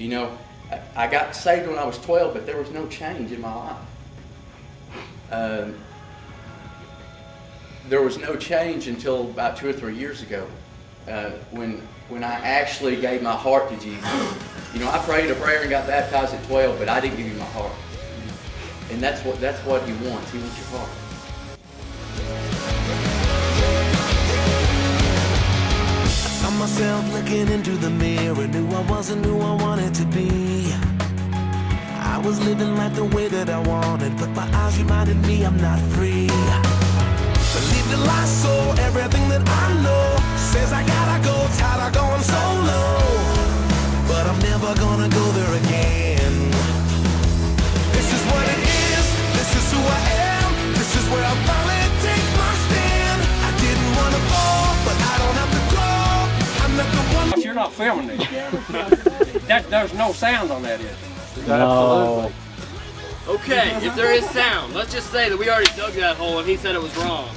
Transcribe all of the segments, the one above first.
You know, I got saved when I was 12, but there was no change in my life. There was no change until about 2 or 3 years ago, when I actually gave my heart to Jesus. You know, I prayed a prayer and got baptized at 12, but I didn't give you my heart. And that's what He wants. He wants your heart. I saw myself looking into the mirror, knew I wasn't who I wanted to be. I was living life the way that I wanted, but my eyes reminded me I'm not free. Believe the lie, so everything that I know says I gotta go, tired of going solo. But I'm never gonna go there again. This is what it is, this is who I am, this is where I finally take my stand. I didn't wanna fall, but I don't have to grow. I'm not the one. You're not filming this. There's no sound on that, is it? No. Okay, if there is sound, let's just say that we already dug that hole and he said it was wrong.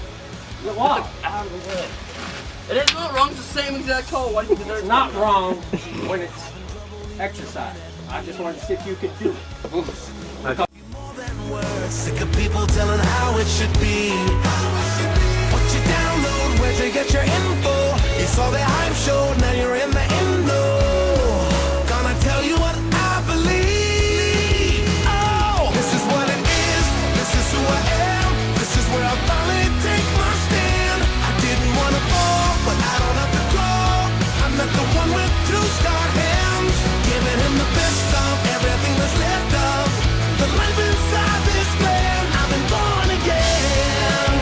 What? It is not wrong, it's the same exact hole. Why do you think It's not wrong when it's exercise. I just wanted to see if you could do it. More than words, sick of people telling how it should be. What you download, where'd you get your info? You saw the hype show, now you're in the endo. Gonna tell you what I believe. Oh, this is what it is, this is who I am, this is where I finally take my stand. I didn't wanna fall, but I don't have to grow. I'm not the one with two scar hands, giving him the best of everything that's left of the life inside this man. I've been born again.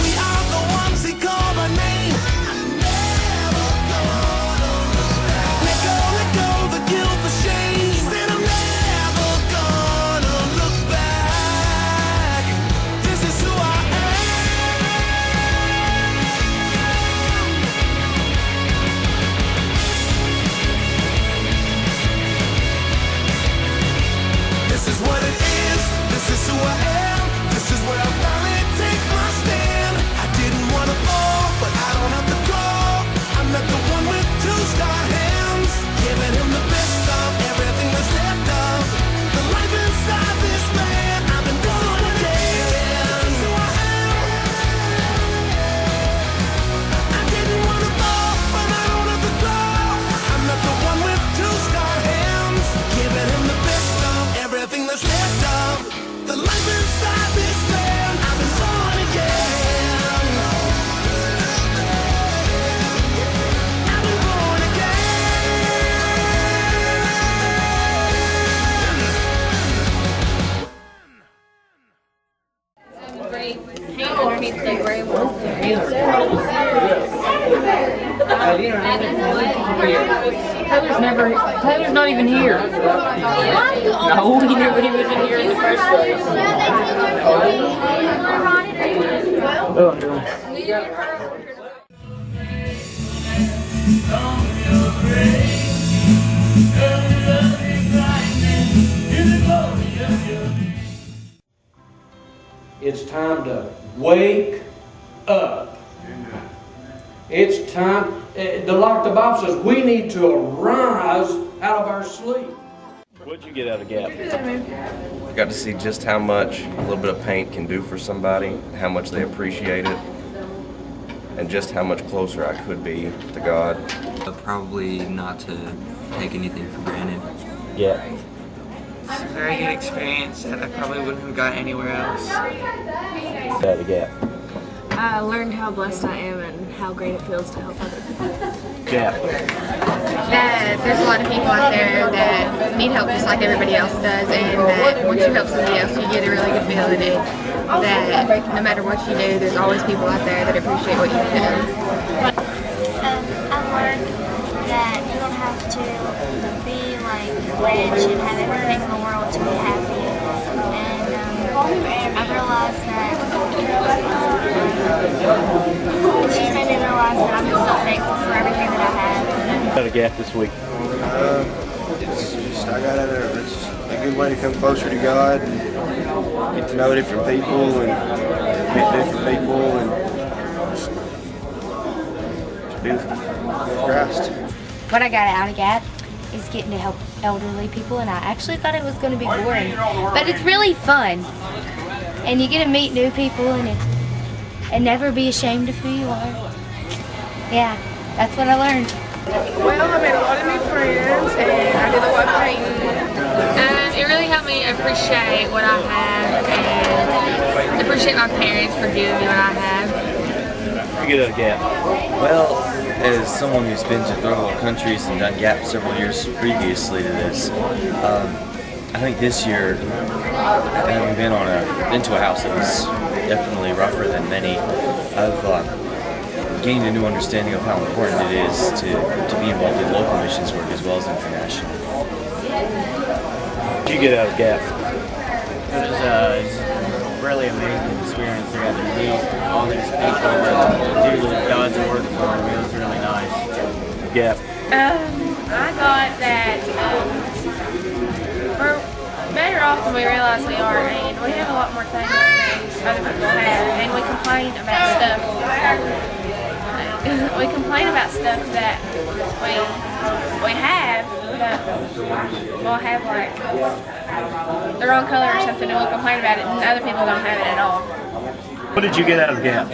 We are the ones he called by name. I'm never gonna look back. Let go the guilt, the shame. Said I'm never gonna look back. This is who I am. This is what it is, this is who I am, this is where I finally take my stand. I didn't wanna fall, but I don't have to grow. I'm not the one with two scar hands, giving him the best of everything that's left of the life inside this man. I've been born again. This is who I am. I didn't wanna fall, but I don't have to grow. I'm not the one with two scar hands, giving him the best of everything that's left of the life inside this man. I've been born again. I've been born Underneath the gray one. Tyler's not even here. No, he never even was in here in the first place. It's time to wake up. It's time, like the Bible says, we need to arise out of our sleep. What'd you get out of G.A.P? I got to see just how much a little bit of paint can do for somebody, how much they appreciate it, and just how much closer I could be to God. Probably not to take anything for granted. Yeah. It's a very good experience that I probably wouldn't have got anywhere else. Out of G.A.P. I learned how blessed I am and how great it feels to help other people. G.A.P. That there's a lot of people out there that need help just like everybody else does, and that once you help somebody else, you get a really good feeling that no matter what you do, there's always people out there that appreciate what you do. I've learned that you don't have to be like rich and have everything in the world to be happy, and I've realized that it's made me realize that I'm just so thankful for everything that I have. Out of G.A.P. this week. It's just, I got out there, it's a good way to come closer to God and get to know different people and meet different people and just Christ. What I got out of G.A.P is getting to help elderly people, and I actually thought it was going to be boring, but it's really fun. And you get to meet new people and never be ashamed of who you are. Yeah, that's what I learned. Well, I made a lot of new friends, and I did a lot of painting. It really helped me appreciate what I have and appreciate my parents for giving me what I have. You get out of G.A.P. Well, as someone who's been to third world countries and done G.A.P several years previously to this, I think this year, having been into a house that was definitely rougher than many, I've gained a new understanding of how important it is to be involved in local missions work as well as international. What did you get out of G.A.P? It was a really amazing experience to get to meet all these people and do God's work for them. It was really nice. G.A.P. I thought that we're better off than we realize we are, and we have a lot more things than other people have, and we complain about stuff. We complain about stuff that we have, that we'll have like the wrong color or something, and we'll complain about it, and other people don't have it at all. What did you get out of G.A.P?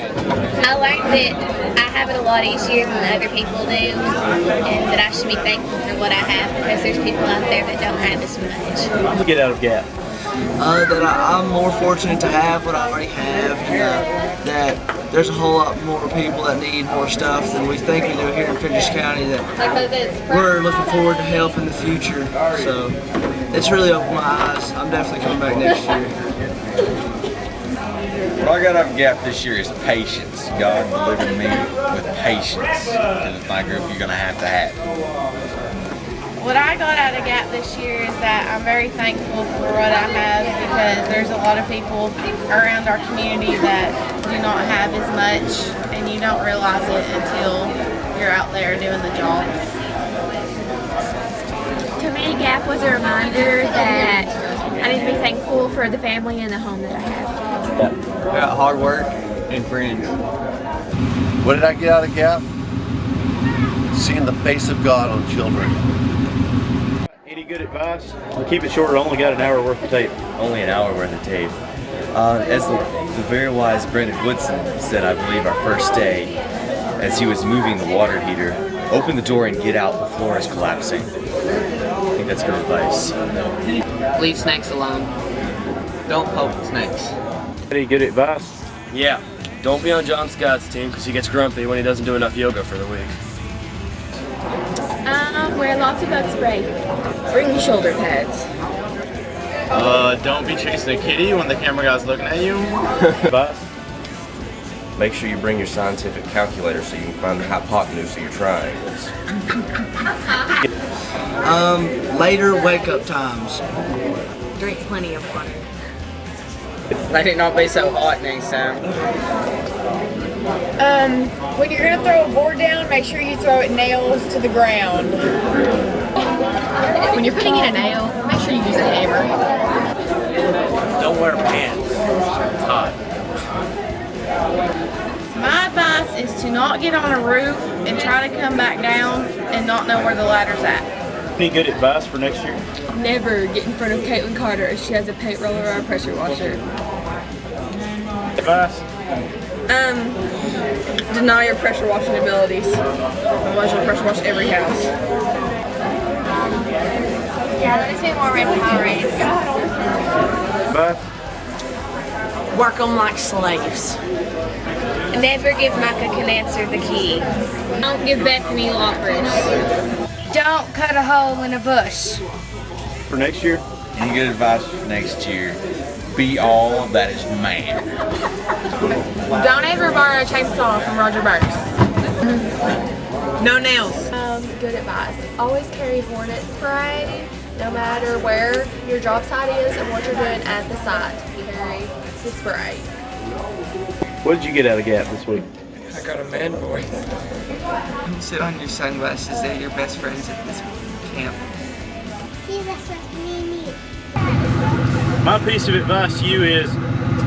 I learned that I have it a lot easier than other people do, and that I should be thankful for what I have, because there's people out there that don't have as much. What did you get out of G.A.P? That I'm more fortunate to have what I already have, and that there's a whole lot more people that need more stuff than we think we do here in Fitchburg County, that we're looking forward to help in the future. So it's really opened my eyes. I'm definitely coming back next year. What I got out of G.A.P this year is patience. God delivered me with patience, because with my group you're going to have. What I got out of G.A.P this year is that I'm very thankful for what I have, because there's a lot of people around our community that do not have as much, and you don't realize it until you're out there doing the jobs. To me, G.A.P was a reminder that I need to be thankful for the family and the home that I have. I got hard work and friends. What did I get out of G.A.P? Seeing the face of God on children. Any good advice? We'll keep it short. I only got an hour worth of tape. Only an hour worth of tape. As the very wise Brendan Woodson said, I believe, our first day, as he was moving the water heater, open the door and get out, the floor is collapsing. I think that's good advice. Leave snakes alone. Don't poke snakes. Any good advice? Yeah, don't be on John Scott's team because he gets grumpy when he doesn't do enough yoga for the week. Wear lots of bug spray. Bring your shoulder pads. Don't be chasing a kitty when the camera guy's looking at you. Advice? Make sure you bring your scientific calculator so you can find the hypotenuse that you're trying. Later wake-up times. Drink plenty of water. Let it not be so hot next time. When you're going to throw a board down, make sure you throw it nails to the ground. When you're putting in a nail, make sure you use a hammer. Don't wear pants. It's hot. My advice is to not get on a roof and try to come back down and not know where the ladder's at. Any good advice for next year? Never get in front of Caitlin Carter if she has a paint roller or a pressure washer. Advice? Deny your pressure washing abilities. Otherwise you'll pressure wash every house. Yeah, that makes me more empowering. Advice? Work them like slaves. Never give Micah can answer the key. Don't give Bethany loppers. Don't cut a hole in a bush. For next year? Any good advice for next year? Be all that is man. Don't ever borrow a chainsaw from Roger Burks. No nails. Good advice. Always carry hornet spray, no matter where your job site is and what you're doing at the site. Carry the spray. What did you get out of G.A.P this week? I got a man voice. Sit on your sunglasses. They're your best friends at this camp. My piece of advice to you is,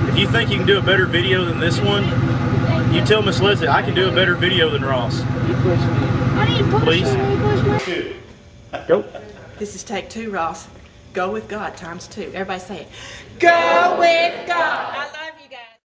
if you think you can do a better video than this one, you tell Miss Leslie I can do a better video than Ross. Please. Go. This is take 2, Ross. Go with God ×2. Everybody say it. Go with God.